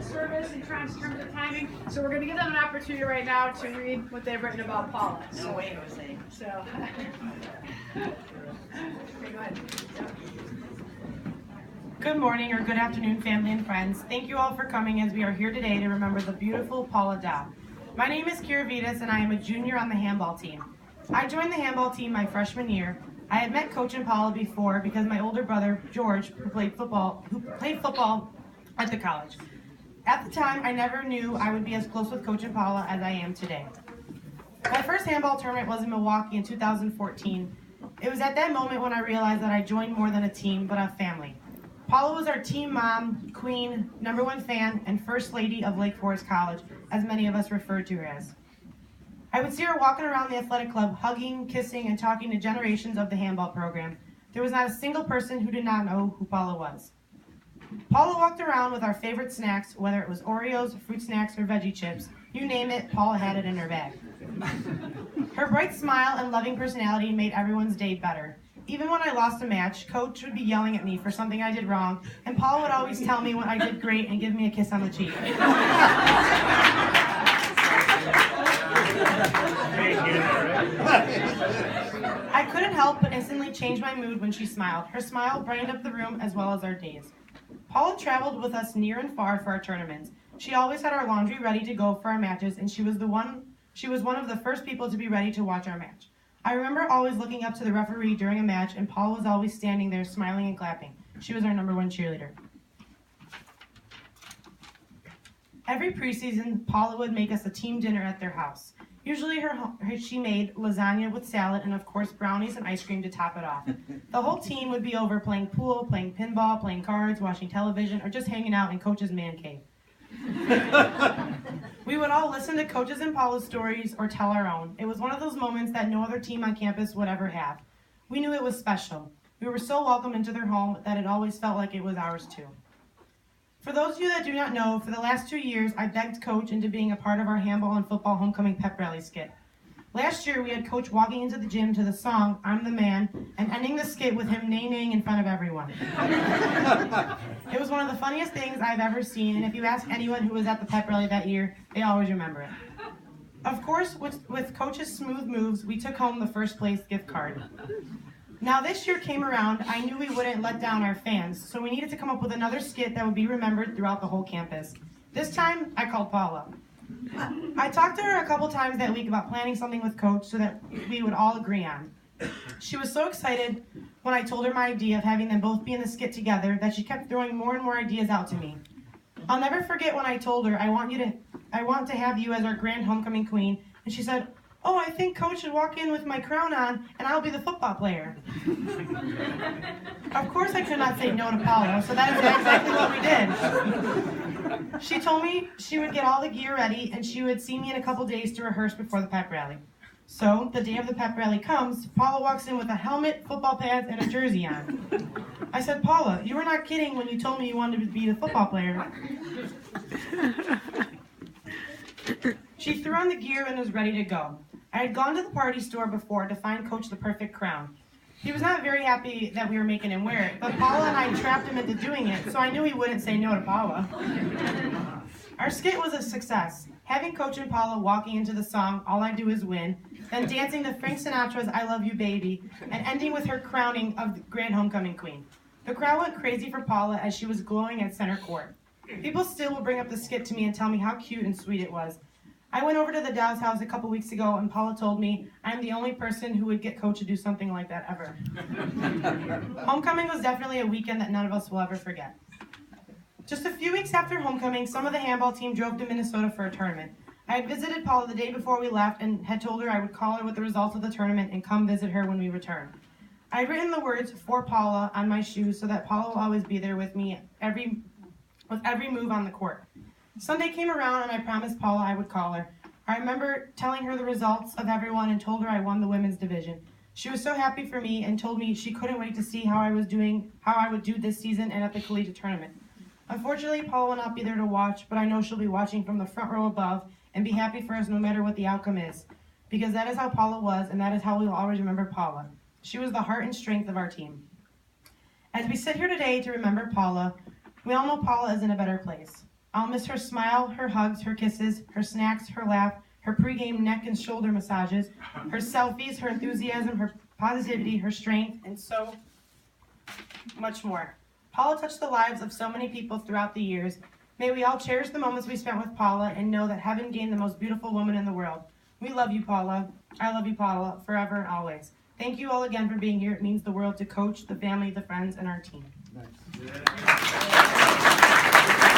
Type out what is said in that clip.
service in terms of timing. So we're going to give them an opportunity right now to read what they've written about Paula. No way, Jose. So, okay, go ahead. Good morning or good afternoon, family and friends. Thank you all for coming as we are here today to remember the beautiful Paula Dow. My name is Kyra and I am a junior on the handball team. I joined the handball team my freshman year. I had met Coach and Paula before because my older brother, George, who played football at the college. At the time, I never knew I would be as close with Coach and Paula as I am today. My first handball tournament was in Milwaukee in 2014. It was at that moment when I realized that I joined more than a team, but a family. Paula was our team mom, queen, #1 fan, and first lady of Lake Forest College, as many of us referred to her as. I would see her walking around the athletic club, hugging, kissing, and talking to generations of the handball program. There was not a single person who did not know who Paula was. Paula walked around with our favorite snacks, whether it was Oreos, fruit snacks, or veggie chips. You name it, Paula had it in her bag. Her bright smile and loving personality made everyone's day better. Even when I lost a match, Coach would be yelling at me for something I did wrong, and Paula would always tell me when I did great and give me a kiss on the cheek. I couldn't help but instantly change my mood when she smiled. Her smile brightened up the room as well as our days. Paula traveled with us near and far for our tournaments. She always had our laundry ready to go for our matches, and she was one of the first people to be ready to watch our match. I remember always looking up to the referee during a match, and Paula was always standing there smiling and clapping. She was our #1 cheerleader. Every preseason, Paula would make us a team dinner at their house. Usually she made lasagna with salad and of course brownies and ice cream to top it off. The whole team would be over playing pool, playing pinball, playing cards, watching television, or just hanging out in Coach's man cave. We would all listen to Coach's and Paula's stories or tell our own. It was one of those moments that no other team on campus would ever have. We knew it was special. We were so welcome into their home that it always felt like it was ours too. For those of you that do not know, for the last 2 years, I begged Coach into being a part of our handball and football homecoming pep rally skit. Last year, we had Coach walking into the gym to the song, "I'm the Man," and ending the skit with him neighing in front of everyone. It was one of the funniest things I've ever seen, and if you ask anyone who was at the pep rally that year, they always remember it. Of course, with Coach's smooth moves, we took home the first place gift card. Now this year came around, I knew we wouldn't let down our fans, so we needed to come up with another skit that would be remembered throughout the whole campus. This time, I called Paula. I talked to her a couple times that week about planning something with Coach so that we would all agree on. She was so excited when I told her my idea of having them both be in the skit together that she kept throwing more and more ideas out to me. I'll never forget when I told her I want to have you as our grand homecoming queen, and she said, "Oh, I think Coach should walk in with my crown on, and I'll be the football player." Of course I could not say no to Paula, so that is exactly what we did. She told me she would get all the gear ready, and she would see me in a couple days to rehearse before the pep rally. So, the day of the pep rally comes, Paula walks in with a helmet, football pads, and a jersey on. I said, "Paula, you were not kidding when you told me you wanted to be the football player." She threw on the gear and was ready to go. I had gone to the party store before to find Coach the perfect crown. He was not very happy that we were making him wear it, but Paula and I trapped him into doing it, so I knew he wouldn't say no to Paula. Our skit was a success. Having Coach and Paula walking into the song, "All I Do Is Win," then dancing to Frank Sinatra's "I Love You Baby," and ending with her crowning of the Grand Homecoming Queen. The crowd went crazy for Paula as she was glowing at center court. People still will bring up the skit to me and tell me how cute and sweet it was. I went over to the Dow's house a couple weeks ago, and Paula told me I'm the only person who would get Coach to do something like that ever. Homecoming was definitely a weekend that none of us will ever forget. Just a few weeks after homecoming, some of the handball team drove to Minnesota for a tournament. I had visited Paula the day before we left and had told her I would call her with the results of the tournament and come visit her when we returned. I had written the words "For Paula" on my shoes so that Paula will always be there with me with every move on the court. Sunday came around and I promised Paula I would call her. I remember telling her the results of everyone and told her I won the women's division. She was so happy for me and told me she couldn't wait to see how I would do this season and at the collegiate tournament. Unfortunately, Paula will not be there to watch, but I know she'll be watching from the front row above and be happy for us no matter what the outcome is, because that is how Paula was, and that is how we will always remember Paula. She was the heart and strength of our team. As we sit here today to remember Paula, we all know Paula is in a better place. I'll miss her smile, her hugs, her kisses, her snacks, her laugh, her pregame neck and shoulder massages, her selfies, her enthusiasm, her positivity, her strength, and so much more. Paula touched the lives of so many people throughout the years. May we all cherish the moments we spent with Paula and know that heaven gained the most beautiful woman in the world. We love you, Paula. I love you, Paula, forever and always. Thank you all again for being here. It means the world to Coach, the family, the friends, and our team. Nice. Yeah.